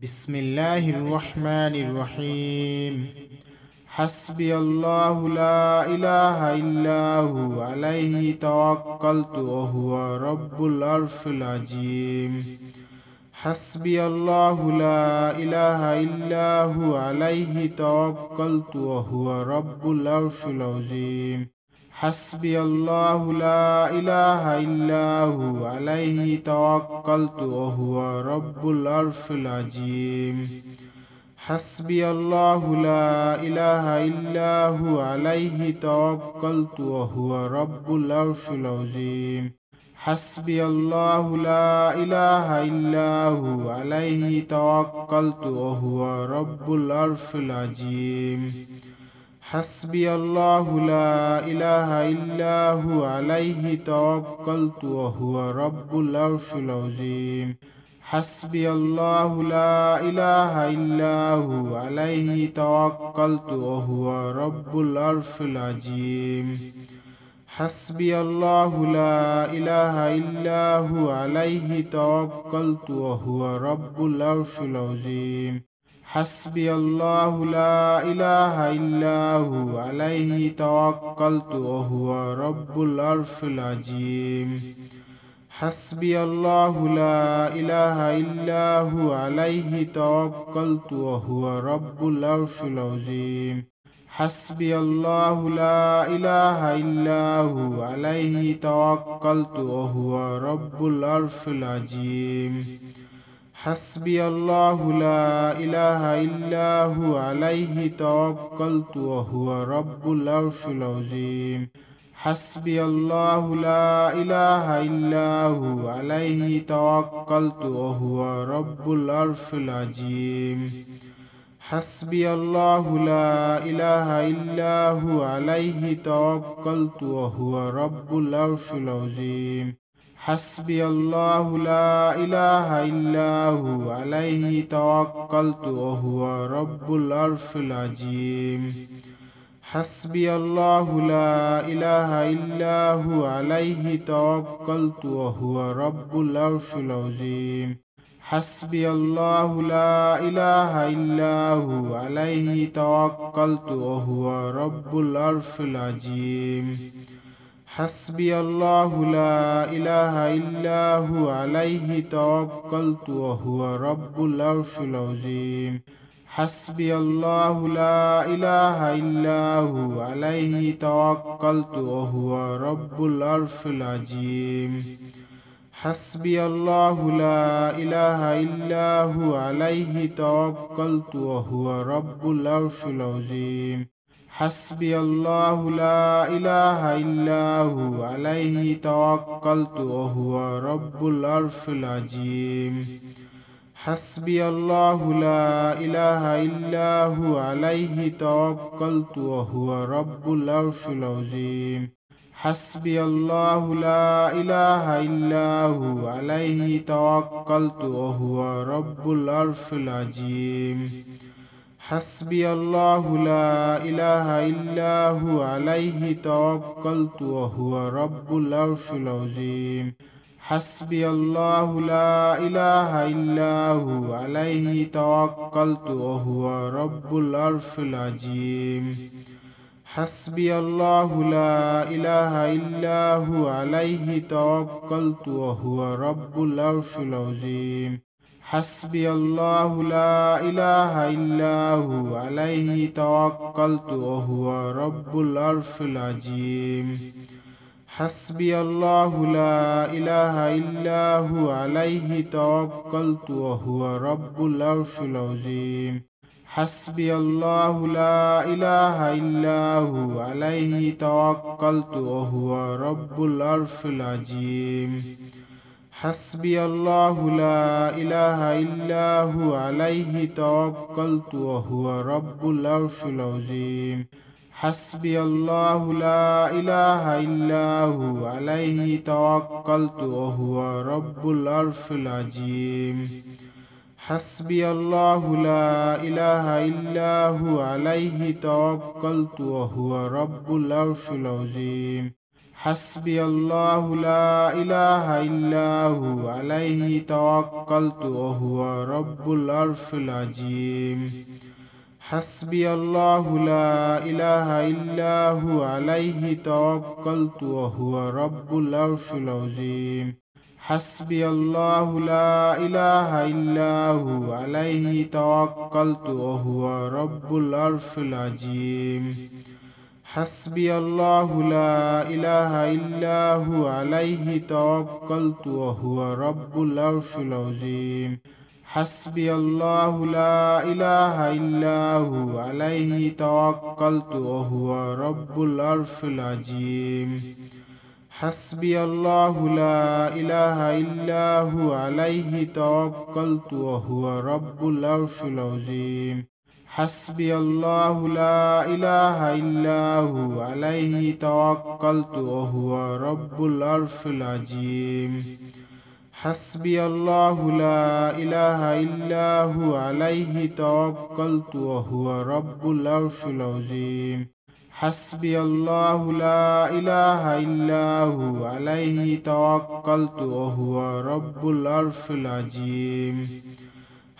بسم الله الرحمن الرحيم. حسبي الله لا إله إلا هو عليه توكلت وهو رب العرش العظيم. حسبي الله لا إله إلا هو عليه توكلت وهو رب العرش العظيم. حسبي الله لا إله إلا هو عليه توكلت وهو رب العرش العظيم. حسبي الله لا إله إلا هو عليه توكلت وهو رب العرش العظيم. حسبي الله لا إله إلا هو عليه توكلت وهو رب العرش العظيم. حسبي الله لا إله إلا هو عليه توكلت وهو رب العرش العظيم. حسبي الله لا إله إلا هو عليه توكلت وهو رب العرش العظيم. حسبي الله لا إله إلا هو عليه توكلت وهو رب العرش العظيم. حسبي الله لا إله إلا هو عليه توكلت وهو رب العرش العظيم. حسبي الله لا إله إلا هو عليه توكلت وهو رب العرش العظيم. حسبي الله لا إله إلا هو عليه توكلت وهو رب العرش العظيم. حسبي الله لا إله إلا هو عليه توكلت وهو رب العرش العظيم. حسبي الله لا إله إلا هو عليه توكلت وهو رب العرش العظيم. حسبي الله لا إله إلا هو عليه توكلت وهو رب العرش العظيم. حسبي الله لا إله إلا هو عليه توكلت وهو رب العرش العظيم. حسبي الله لا إله إلا هو عليه توكلت وهو رب العرش العظيم. حسبي الله لا إله إلا هو عليه توكلت وهو رب العرش العظيم. حسبي الله لا إله إلا هو عليه توكلت وهو رب العرش العظيم. حسبي الله لا إله إلا هو عليه توكلت وهو رب العرش العظيم. حسبي الله لا إله إلا هو عليه توكلت وهو رب العرش العظيم. حسبي الله لا إله إلا هو عليه توكلت وهو رب العرش العظيم. حسبي الله لا إله إلا هو عليه توكلت وهو رب العرش العظيم. حسبي الله لا إله إلا هو عليه توكلت وهو رب العرش العظيم. حسبي الله لا إله إلا هو عليه توكلت وهو رب العرش العظيم. حسبي الله لا إله إلا هو عليه توكلت وهو رب العرش العظيم. حسبي الله لا إله إلا هو عليه توكلت وهو رب العرش العظيم. حسبي الله لا إله إلا هو عليه توكلت وهو رب العرش العظيم. حسبي الله لا إله إلا هو عليه توكلت وهو رب العرش العظيم. حسبي الله لا إله إلا هو عليه توكلت وهو رب العرش العظيم. حسبي الله لا إله إلا هو عليه توكلت وهو رب العرش العظيم. حسبي الله لا إله إلا هو عليه توكلت وهو رب العرش العظيم. حسبي الله لا إله إلا هو عليه توكلت وهو رب العرش العظيم. حسبي الله لا إله إلا هو عليه توكلت وهو رب العرش العظيم حسبي الله لا إله إلا هو عليه توكلت وهو رب العرش العظيم حسبي الله لا إله إلا هو عليه توكلت وهو رب العرش العظيم حسبي الله لا إله إلا هو عليه توكلت وهو رب العرش العظيم حسبي الله لا إله إلا هو عليه توكلت وهو رب العرش العظيم حسبي الله لا إله إلا هو عليه توكلت وهو رب العرش العظيم حسبي الله لا إله إلا هو عليه توكلت وهو رب العرش العظيم حسبي الله لا إله إلا هو عليه توكلت وهو رب العرش العظيم حسبي الله لا إله إلا هو عليه توكلت وهو رب العرش العظيم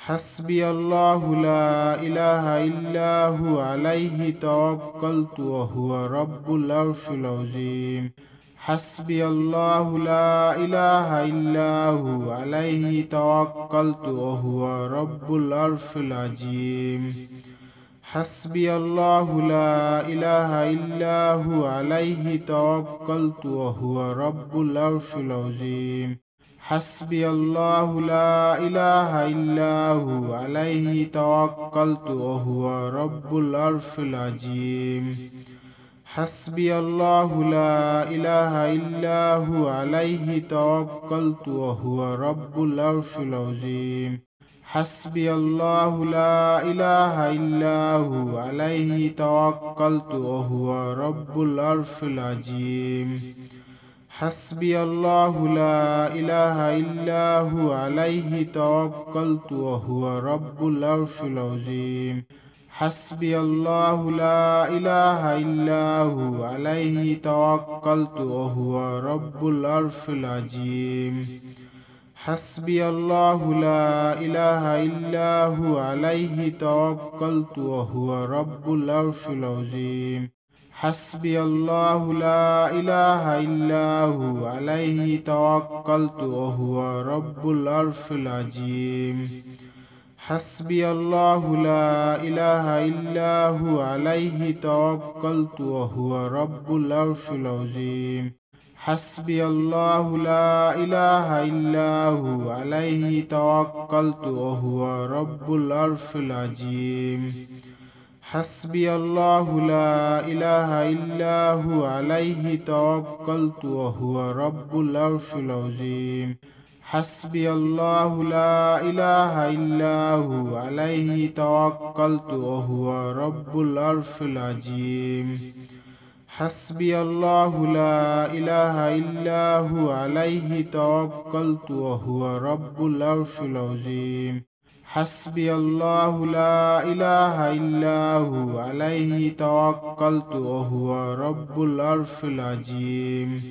حسبي الله لا إله إلا هو عليه توكلت وهو رب العرش العظيم حسبي الله لا إله إلا هو عليه توكلت وهو رب العرش العظيم حسبي الله لا إله إلا هو عليه توكلت وهو رب العرش العظيم حسبي الله لا إله إلا هو عليه توكلت وهو رب العرش العظيم حسبي الله لا إله إلا هو عليه توكلت وهو رب العرش العظيم حسبي الله لا إله إلا هو عليه توكلت وهو رب العرش العظيم حسبي الله لا إله إلا هو عليه توكلت وهو رب العرش العظيم حسبي الله لا إله إلا هو عليه توكلت وهو رب العرش العظيم حسبي الله لا إله إلا هو عليه توكلت وهو رب العرش العظيم حسبي الله لا إله إلا هو عليه توكلت وهو رب العرش العظيم حسبي الله لا إله إلا هو عليه توكلت وهو رب العرش العظيم حسبي الله لا إله إلا هو عليه توكلت وهو رب العرش العظيم حسبي الله لا إله إلا هو عليه توكلت وهو رب العرش العظيم حسبي الله لا إله إلا هو عليه توكلت وهو رب العرش العظيم حسبي الله لا إله إلا هو عليه توكلت وهو رب العرش العظيم حسبي الله لا إله إلا هو عليه توكلت وهو رب العرش العظيم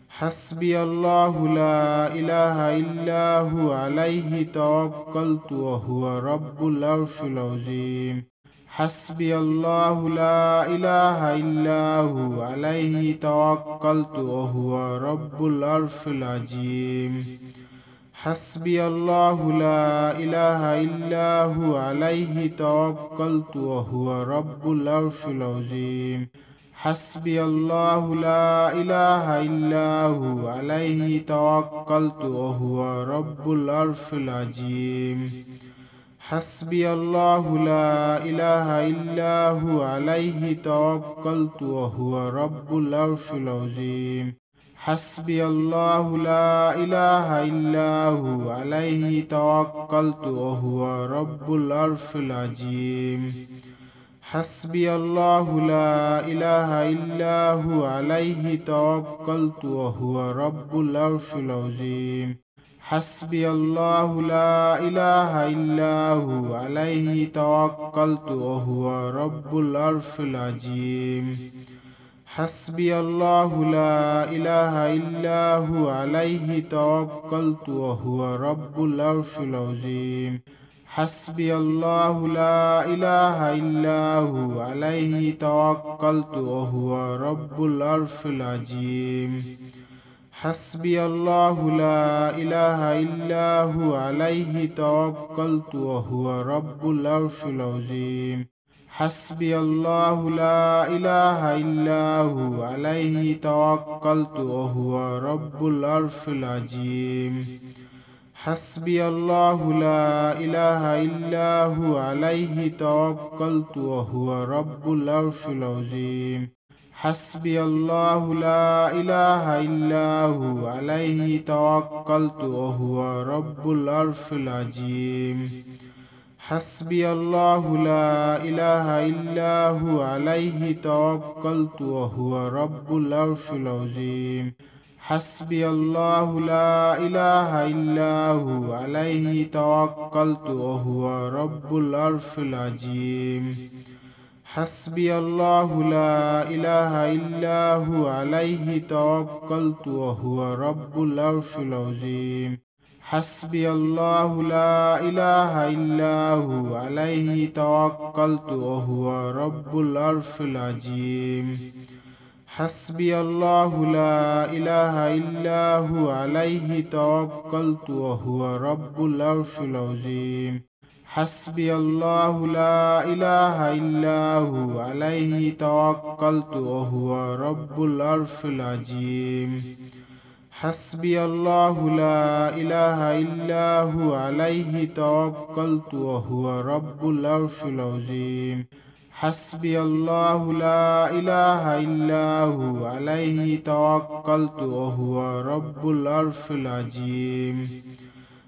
حسبي الله لا إله إلا هو عليه توكلت وهو رب العرش العظيم حسبي الله لا إله إلا هو عليه توكلت وهو رب العرش العظيم حسبي الله لا إله إلا هو عليه توكلت وهو رب العرش العظيم حسبي الله لا إله إلا هو عليه توكلت وهو رب العرش العظيم حسبي الله لا إله إلا هو عليه توكلت وهو رب العرش العظيم حسبي الله لا إله إلا هو عليه توكلت وهو رب العرش العظيم حسبي الله لا إله إلا هو عليه توكلت وهو رب العرش العظيم حسبي الله لا إله إلا هو عليه توكلت وهو رب العرش العظيم حسبي الله لا إله إلا هو عليه توكلت وهو رب العرش العظيم حسبي الله لا إله إلا هو عليه توكلت وهو رب العرش العظيم حسبي الله لا إله إلا هو عليه توكلت وهو رب العرش العظيم حسبي الله لا إله إلا هو عليه توكلت وهو رب العرش العظيم حسبي الله لا إله إلا هو عليه توكلت وهو رب العرش العظيم حسبي الله لا إله إلا هو عليه توكلت وهو رب العرش العظيم حسبي الله لا إله إلا هو عليه توكلت وهو رب العرش العظيم حسبي الله لا إله إلا هو عليه توكلت وهو رب العرش العظيم حسبي الله لا إله إلا هو عليه توكلت وهو رب العرش العظيم حسبي الله لا إله إلا هو عليه توكلت وهو رب العرش العظيم حسبي الله لا إله إلا هو عليه توكلت وهو رب العرش العظيم حسبي الله لا إله إلا هو عليه توكلت وهو رب العرش العظيم حسبي الله لا إله إلا هو عليه توكلت وهو رب العرش العظيم حسبي الله لا إله إلا هو عليه توكلت وهو رب العرش العظيم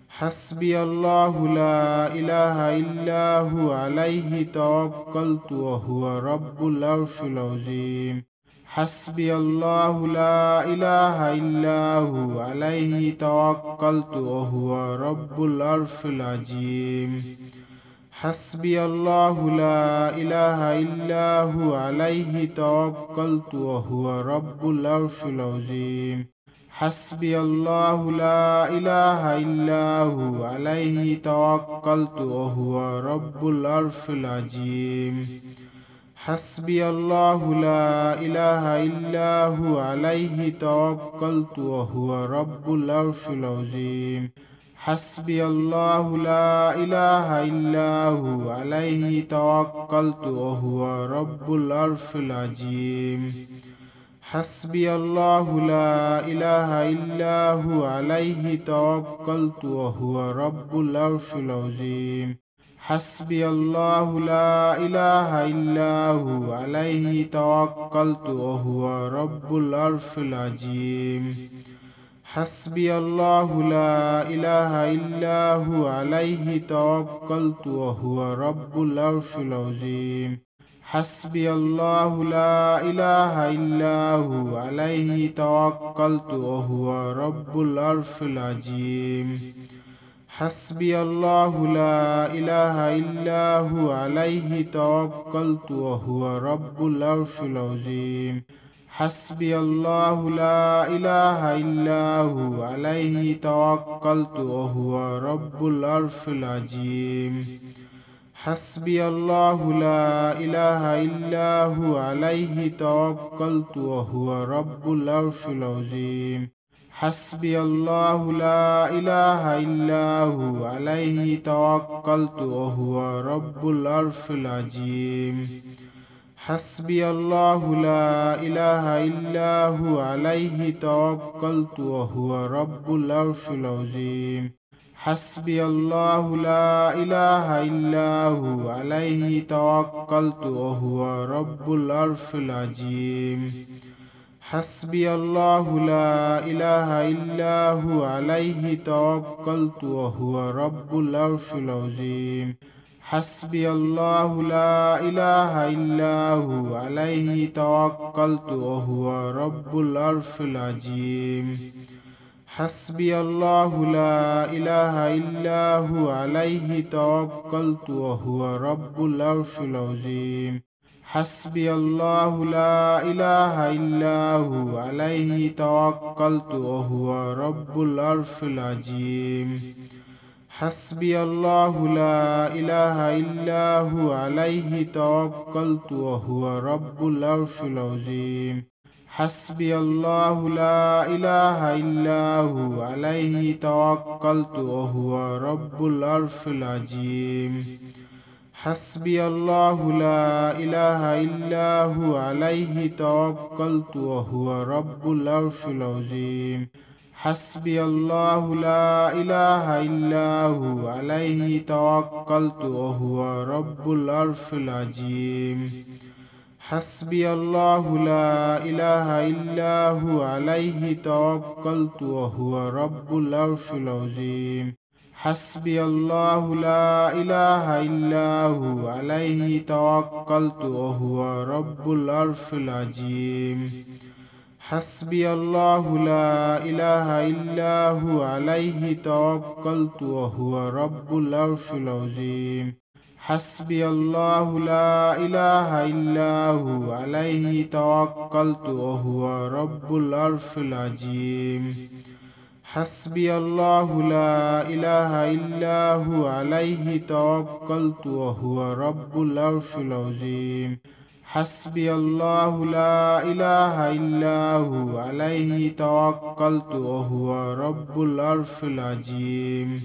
حسبي الله لا إله إلا هو عليه توكلت وهو رب العرش العظيم حسبي الله لا إله إلا هو عليه توكلت وهو رب العرش العظيم حسبي الله لا إله إلا هو عليه توكلت وهو رب العرش العظيم حسبي الله لا إله إلا هو عليه توكلت وهو رب العرش العظيم حسبي الله لا إله إلا هو عليه توكلت وهو رب العرش العظيم حسبي الله لا إله إلا هو عليه توكلت وهو رب العرش العظيم حسبي الله لا إله إلا هو عليه توكلت وهو رب العرش العظيم حسبي الله لا إله إلا هو عليه توكلت وهو رب العرش العظيم حسبي الله لا إله إلا هو عليه توكلت وهو رب العرش العظيم حسبي الله لا إله إلا هو عليه توكلت وهو رب العرش العظيم حسبي الله لا إله إلا هو عليه توكلت وهو رب العرش العظيم حسبي الله لا إله إلا هو عليه توكلت وهو رب العرش العظيم حسبي الله لا إله إلا هو عليه توكلت وهو رب العرش العظيم حسبي الله لا إله إلا هو عليه توكلت وهو رب العرش العظيم حسبي الله لا إله إلا هو عليه توكلت وهو رب العرش العظيم حسبي الله لا إله إلا هو عليه توكلت وهو رب العرش العظيم حسبي الله لا إله إلا هو عليه توكلت وهو رب العرش العظيم حسبي الله لا إله إلا هو عليه توكلت وهو رب العرش العظيم حسبي الله لا إله إلا هو عليه توكلت وهو رب العرش العظيم حسبي الله لا إله إلا هو عليه توكلت وهو رب العرش العظيم حسبي الله لا إله إلا هو عليه توكلت وهو رب العرش العظيم حسبي الله لا إله إلا هو عليه توكلت وهو رب العرش العظيم حسبي الله لا إله إلا هو عليه توكلت وهو رب العرش العظيم حسبي الله لا إله إلا هو عليه توكلت وهو رب العرش العظيم حسبي الله لا إله إلا هو عليه توكلت وهو رب العرش العظيم حسبي الله لا إله إلا هو عليه توكلت وهو رب العرش العظيم حسبي الله لا إله إلا هو عليه توكلت وهو رب العرش العظيم حسبي الله لا إله إلا هو عليه توكلت وهو رب العرش العظيم حسبي الله لا إله إلا هو عليه توكلت وهو رب العرش العظيم حسبي الله لا إله إلا هو عليه توكلت وهو رب العرش العظيم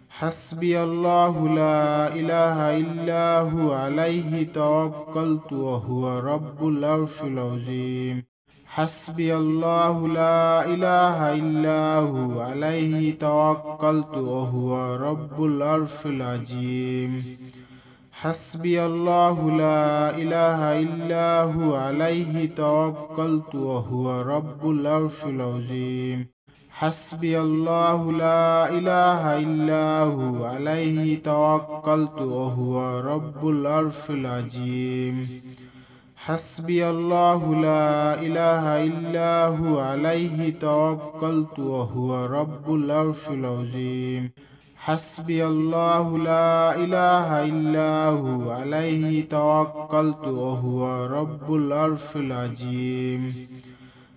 حسبي الله لا إله إلا هو عليه توكلت وهو رب العرش العظيم حسبي الله لا إله إلا هو عليه توكلت وهو رب العرش العظيم حسبي الله لا إله إلا هو عليه توكلت وهو رب العرش العظيم حسبي الله لا إله إلا هو عليه توكلت وهو رب العرش العظيم حسبي الله لا إله إلا هو عليه توكلت وهو رب العرش العظيم حسبي الله لا إله إلا هو عليه توكلت وهو رب العرش العظيم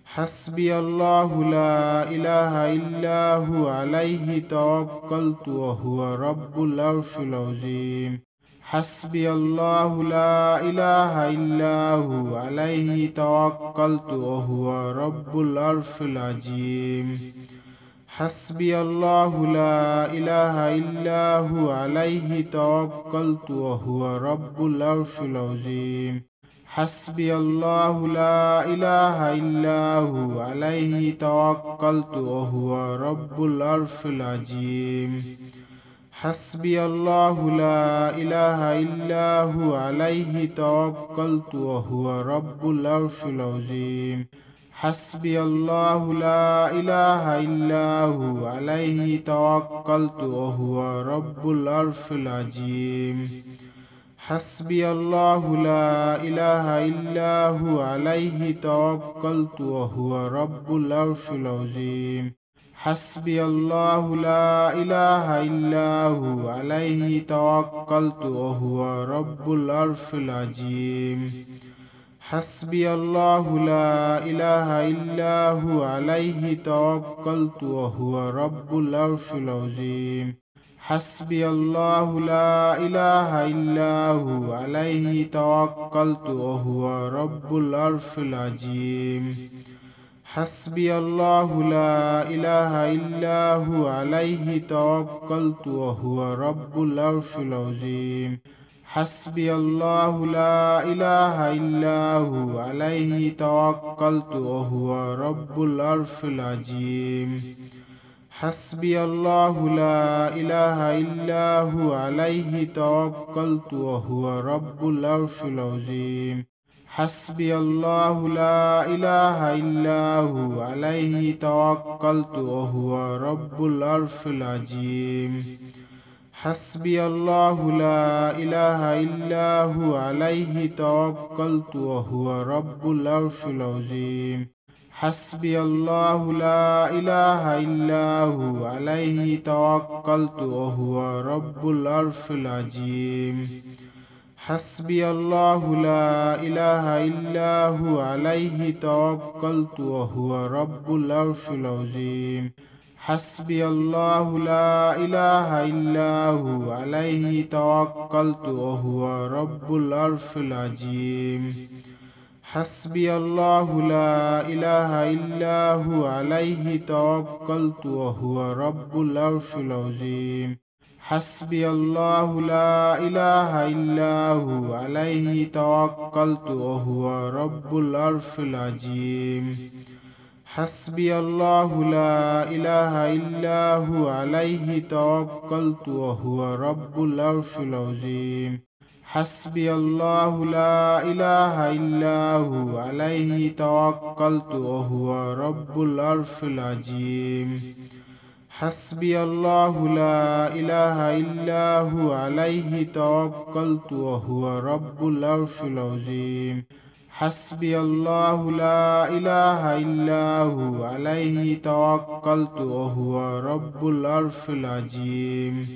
حسبي الله لا إله إلا هو عليه توكلت وهو رب العرش العظيم حسبي الله لا إله إلا هو عليه توكلت وهو رب العرش العظيم حسبي الله لا إله إلا هو عليه توكلت وهو رب العرش العظيم حسبي الله لا إله إلا هو عليه توكلت وهو رب العرش العظيم حسبي الله لا إله إلا هو عليه توكلت وهو رب العرش العظيم حسبي الله لا إله إلا هو عليه توكلت وهو رب العرش العظيم حسبي الله لا إله إلا هو عليه توكلت وهو رب العرش العظيم حسبي الله لا إله إلا هو عليه توكلت وهو رب العرش العظيم حسبي الله لا إله إلا هو عليه توكلت وهو رب العرش العظيم حسبي الله لا إله إلا هو عليه توكلت وهو رب العرش العظيم حسبي الله لا إله إلا هو عليه توكلت وهو رب العرش العظيم حسبي الله لا إله إلا هو عليه توكلت وهو رب العرش العظيم حسبي الله لا إله إلا هو عليه توكلت وهو رب العرش العظيم حسبي الله لا إله إلا هو عليه توكلت وهو رب العرش العظيم حسبي الله لا إله إلا هو عليه توكلت وهو رب العرش العظيم حسبي الله لا إله إلا هو عليه توكلت وهو رب العرش العظيم حسبي الله لا إله إلا هو عليه توكلت وهو رب العرش العظيم حسبي الله لا إله إلا هو عليه توكلت وهو رب العرش العظيم حسبي الله لا إله إلا هو عليه توكلت وهو رب العرش العظيم حسبي الله لا إله إلا هو عليه توكلت وهو رب العرش العظيم حسبي الله لا إله إلا هو عليه توكلت وهو رب العرش العظيم حسبي الله لا إله إلا هو عليه توكلت وهو رب العرش العظيم حسبي الله لا إله إلا هو عليه توكلت وهو رب العرش العظيم حسبي الله لا إله إلا هو عليه توكلت وهو رب العرش العظيم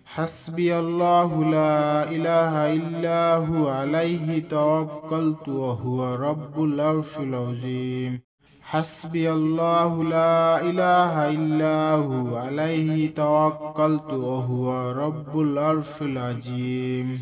حسبي الله لا إله إلا هو عليه توكلت وهو رب العرش العظيم حسبي الله لا إله إلا هو عليه توكلت وهو رب العرش العظيم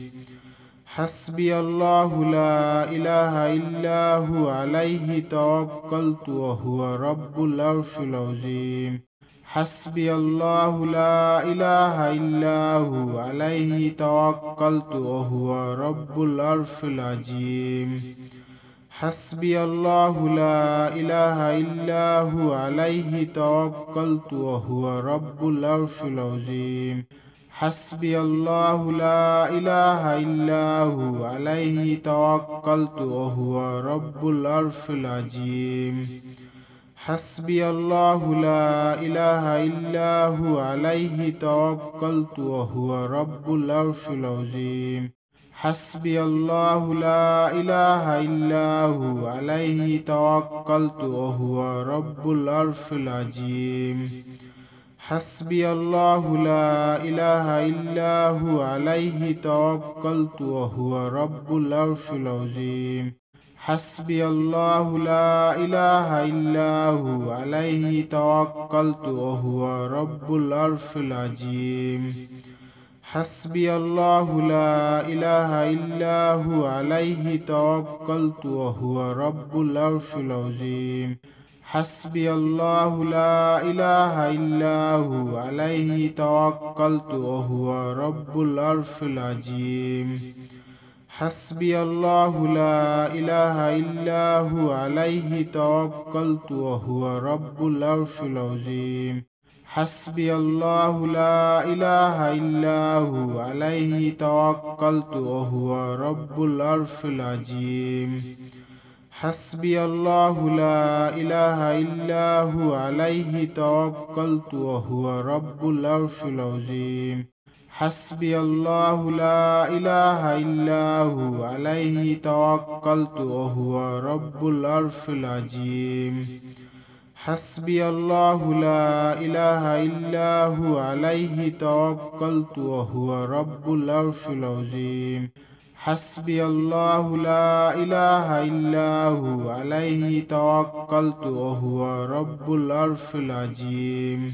حسبي الله لا إله إلا هو عليه توكلت وهو رب العرش العظيم حسبي الله لا إله إلا هو عليه توكلت وهو رب العرش العظيم حسبي الله لا إله إلا هو عليه توكلت وهو رب العرش العظيم حسبي الله لا إله إلا هو عليه توكلت وهو رب العرش العظيم حسبي الله لا إله إلا هو عليه توكلت وهو رب العرش العظيم حسبي الله لا إله إلا هو عليه توكلت وهو رب العرش العظيم حسبي الله لا إله إلا هو عليه توكلت وهو رب العرش العظيم حسبي الله لا إله إلا هو عليه توكلت وهو رب العرش العظيم حسبي الله لا إله إلا هو عليه توكلت وهو رب العرش العظيم حسبي الله لا إله إلا هو عليه توكلت وهو رب العرش العظيم حسبي الله لا إله إلا هو عليه توكلت وهو رب العرش العظيم حسبي الله لا إله إلا هو عليه توكلت وهو رب العرش العظيم حسبي الله لا إله إلا هو عليه توكلت وهو رب العرش العظيم حسبي الله لا إله إلا هو عليه توكلت وهو رب العرش العظيم حسبي الله لا إله إلا هو عليه توكلت وهو رب العرش العظيم حسبي الله لا إله إلا هو عليه توكلت وهو رب العرش العظيم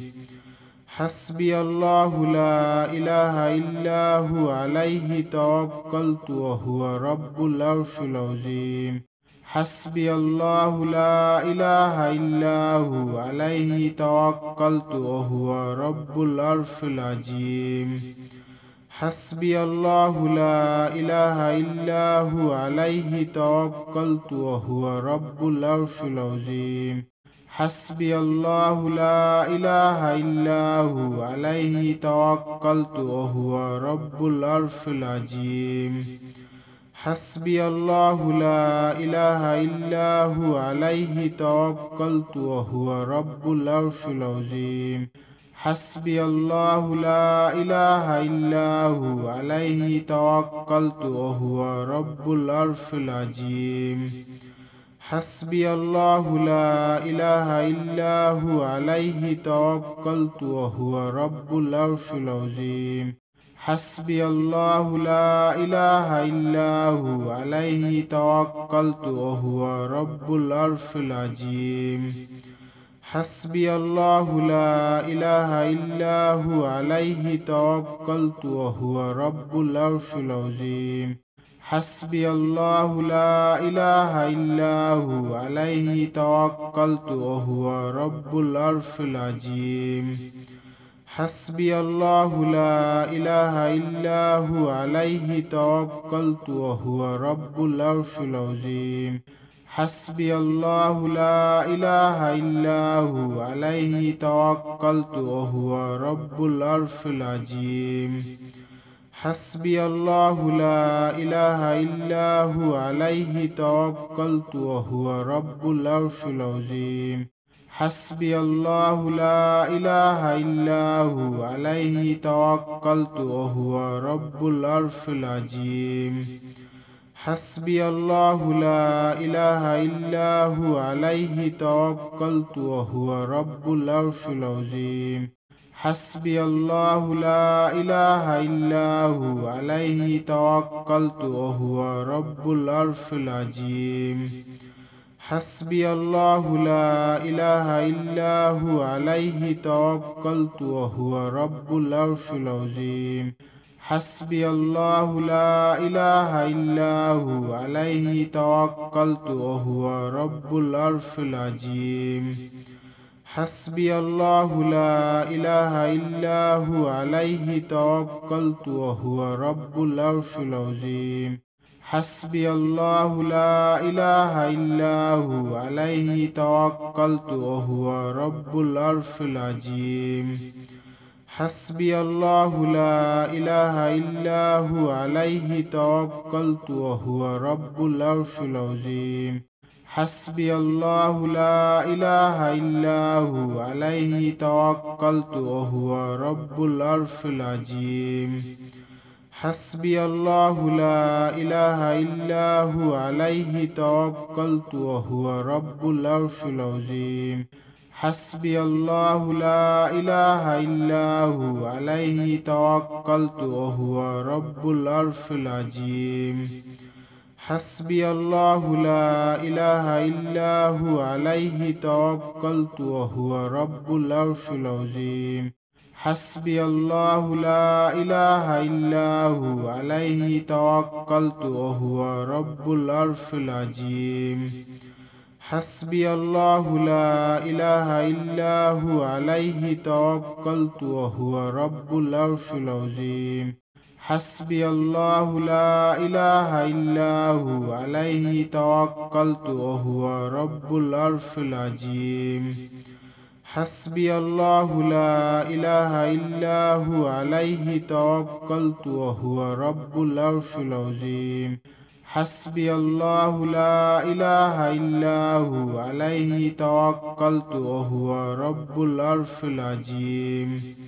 حسبي الله لا إله إلا هو عليه توكلت وهو رب العرش العظيم حسبي الله لا إله إلا هو عليه توكلت وهو رب العرش العظيم حسبي الله لا إله إلا هو عليه توكلت وهو رب العرش العظيم حسبي الله لا إله إلا هو عليه توكلت وهو رب العرش العظيم حسبي الله لا إله إلا هو عليه توكلت وهو رب العرش العظيم حسبي الله لا إله إلا هو عليه توكلت وهو رب العرش العظيم حسبي الله لا إله إلا هو عليه توكلت وهو رب العرش العظيم حسبي الله لا إله إلا هو عليه توكلت وهو رب العرش العظيم حسبي الله لا إله إلا هو عليه توكلت وهو رب العرش العظيم حسبي الله لا إله إلا هو عليه توكلت وهو رب العرش العظيم حسبي الله لا إله إلا هو عليه توكلت وهو رب العرش العظيم حسبي الله لا إله إلا هو عليه توكلت وهو رب العرش العظيم حسبي الله لا إله إلا هو عليه توكلت وهو رب العرش العظيم حسبي الله لا إله إلا هو عليه توكلت وهو رب العرش العظيم حسبي الله لا إله إلا هو عليه توكلت وهو رب العرش العظيم حسبي الله لا إله إلا هو عليه توكلت وهو رب العرش العظيم حسبي الله لا إله إلا هو عليه توكلت وهو رب العرش العظيم حسبي الله لا إله إلا هو عليه توكلت وهو رب العرش العظيم حسبي الله لا إله إلا هو عليه توكلت وهو رب العرش العظيم حسبي الله لا إله إلا هو عليه توكلت وهو رب العرش العظيم حسبي الله لا إله إلا هو عليه توكلت وهو رب العرش العظيم حسبي الله لا إله إلا هو عليه توكلت وهو رب العرش العظيم حسبي الله لا إله إلا هو عليه توكلت وهو رب العرش العظيم حسبي الله لا إله إلا هو عليه توكلت وهو رب العرش العظيم حسبي الله لا إله إلا هو عليه توكلت وهو رب العرش العظيم حسبي الله لا إله إلا هو عليه توكلت وهو رب العرش العظيم حسبي الله لا إله إلا هو عليه توكلت وهو رب العرش العظيم حسبي الله لا إله إلا هو عليه توكلت وهو رب العرش العظيم حسبي الله لا إله إلا هو عليه توكلت وهو رب العرش العظيم حسبي الله لا إله إلا هو عليه توكلت وهو رب العرش العظيم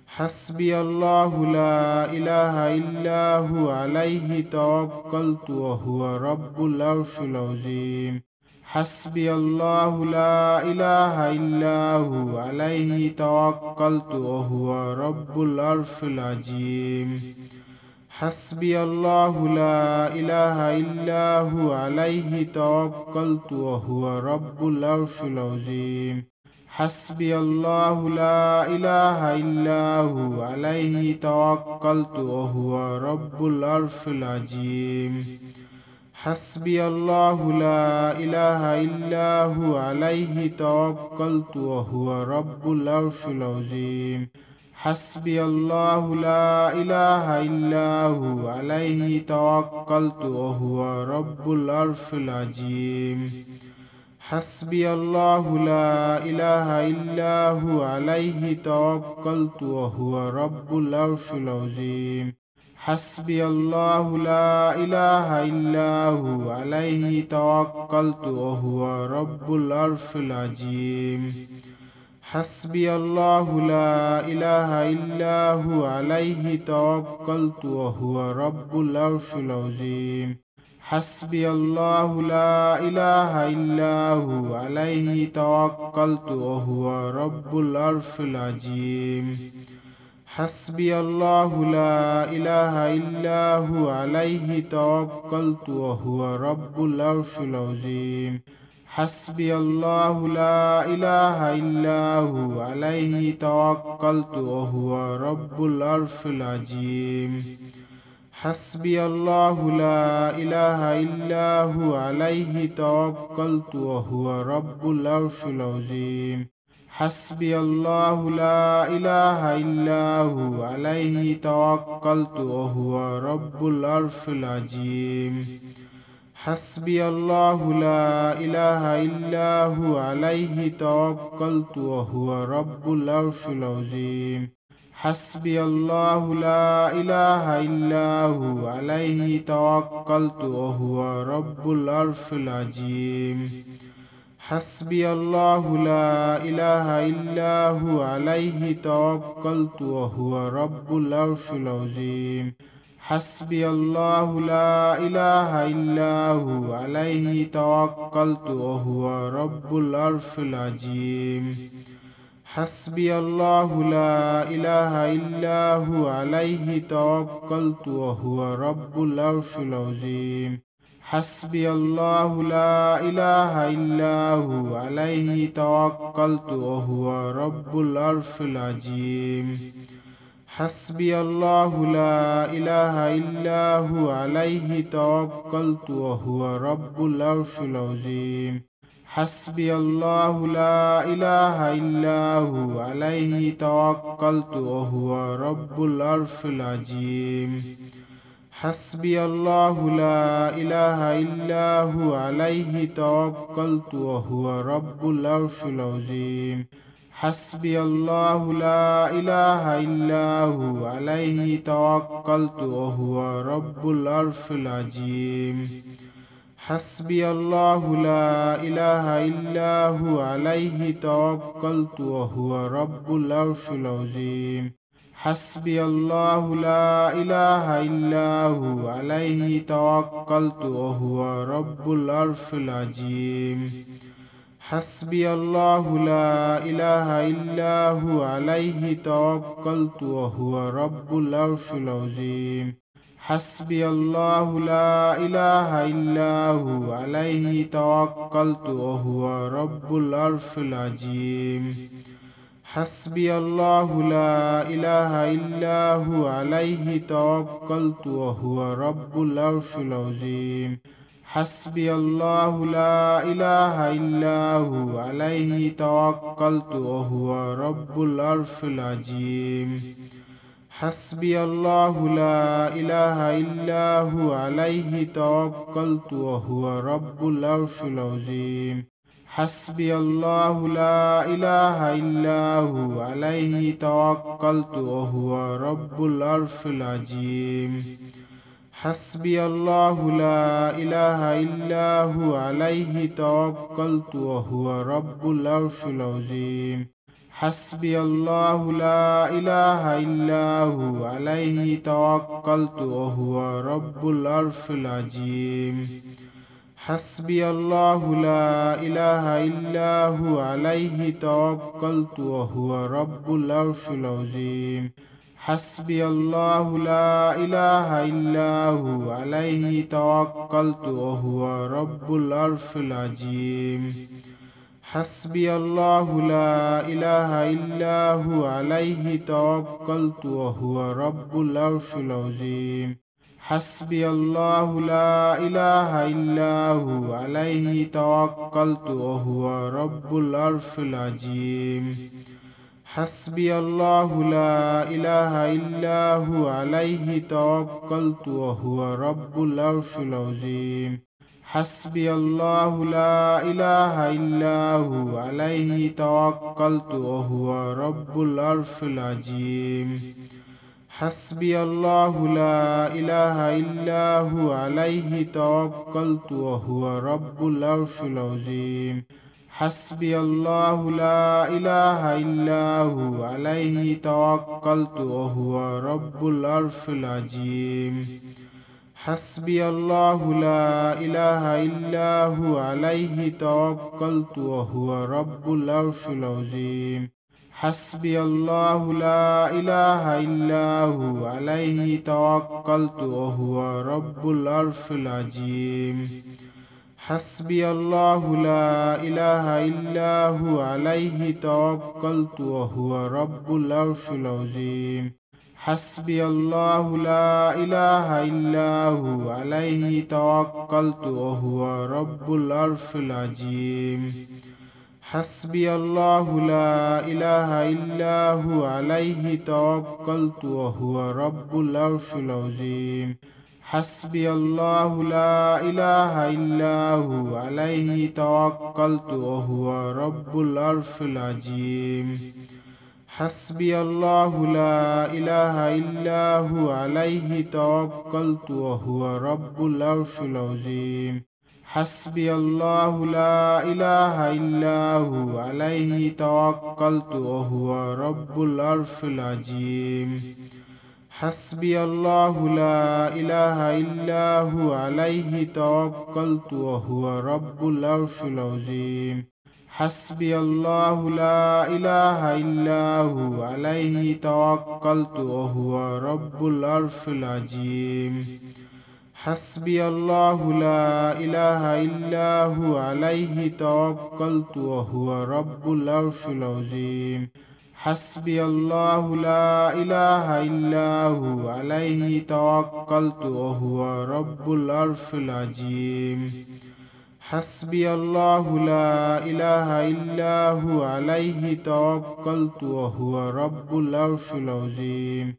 حسبي الله لا إله إلا هو عليه توكلت وهو رب العرش العظيم حسبي الله لا إله إلا هو عليه توكلت وهو رب العرش العظيم حسبي الله لا إله إلا هو عليه توكلت وهو رب العرش العظيم حسبي الله لا إله إلا هو عليه توكلت وهو رب العرش العظيم حسبي الله لا إله إلا هو عليه توكلت وهو رب العرش العظيم حسبي الله لا إله إلا هو عليه توكلت وهو رب العرش العظيم حسبي الله لا إله إلا هو عليه توكلت وهو رب العرش العظيم حسبي الله لا إله إلا هو عليه توكلت وهو رب العرش العظيم حسبي الله لا إله إلا هو عليه توكلت وهو رب العرش العظيم حسبي الله لا إله إلا هو عليه توكلت وهو رب العرش العظيم حسبي الله لا إله إلا هو عليه توكلت وهو رب العرش العظيم حسبي الله لا إله إلا هو عليه توكلت وهو رب العرش العظيم حسبي الله لا إله إلا هو عليه توكلت وهو رب العرش العظيم حسبي الله لا إله إلا هو عليه توكلت وهو رب العرش العظيم حسبي الله لا إله إلا هو عليه توكلت وهو رب العرش العظيم حسبي الله لا إله إلا هو عليه توكلت وهو رب العرش العظيم حسبي الله لا إله إلا هو عليه توكلت وهو رب العرش العظيم حسبي الله لا إله إلا هو عليه توكلت وهو رب العرش العظيم حسبي الله لا إله إلا هو عليه توكلت وهو رب العرش العظيم حسبي الله لا إله إلا هو عليه توكلت وهو رب العرش العظيم حسبي الله لا إله إلا هو عليه توكلت وهو رب العرش العظيم حسبي الله لا إله إلا هو عليه توكلت وهو رب العرش العظيم حسبي الله لا إله إلا هو عليه توكلت وهو رب العرش العظيم حسبي الله لا إله إلا هو عليه توكلت وهو رب العرش العظيم حسبي الله لا إله إلا هو عليه توكلت وهو رب العرش العظيم حسبي الله لا إله إلا هو عليه توكلت وهو رب العرش العظيم حسبي الله لا إله إلا هو عليه توكلت وهو رب العرش العظيم حسبي الله لا إله إلا هو عليه توكلت وهو رب العرش العظيم حسبي الله لا إله إلا هو عليه توكلت وهو رب العرش العظيم حسبي الله لا إله إلا هو عليه توكلت وهو رب العرش العظيم حسبي الله لا إله إلا هو عليه توكلت وهو رب العرش العظيم حسبي الله لا إله إلا هو عليه توكلت وهو رب العرش العظيم حسبي الله لا إله إلا هو عليه توكلت وهو رب العرش العظيم حسبي الله لا إله إلا هو عليه توكلت وهو رب العرش العظيم حسبي الله لا إله إلا هو عليه توكلت وهو رب العرش العظيم حسبي الله لا إله إلا هو عليه توكلت وهو رب العرش العظيم حسبي الله لا إله إلا هو عليه توكلت وهو رب العرش العظيم حسبي الله لا إله إلا هو عليه توكلت وهو رب العرش العظيم حسبي الله لا إله إلا هو عليه توكلت وهو رب العرش العظيم حسبي الله لا إله إلا هو عليه توكلت وهو رب العرش العظيم حسبي الله لا إله إلا هو عليه توكلت وهو رب العرش العظيم حسبي الله لا إله إلا هو عليه توكلت وهو رب العرش العظيم حسبي الله لا إله إلا هو عليه توكلت وهو رب العرش العظيم حسبي الله لا إله إلا هو عليه توكلت وهو رب العرش العظيم حسبي الله لا إله إلا هو عليه توكلت وهو رب العرش العظيم حسبي الله لا إله إلا هو عليه توكلت وهو رب العرش العظيم حسبي الله لا إله إلا هو عليه توكلت وهو رب العرش العظيم حسبي الله لا إله إلا هو عليه توكلت وهو رب العرش العظيم حسبي الله لا إله إلا هو عليه توكلت وهو رب العرش العظيم حسبي الله لا إله إلا هو عليه توكلت وهو رب العرش العظيم حسبي الله لا إله إلا هو عليه توكلت وهو رب العرش العظيم حسبي الله لا إله إلا هو عليه توكلت وهو رب العرش العظيم حسبي الله لا إله إلا هو عليه توكلت وهو رب العرش العظيم حسبي الله لا إله إلا هو عليه توكلت وهو رب العرش العظيم حسبي الله لا إله إلا هو عليه توكلت وهو رب العرش العظيم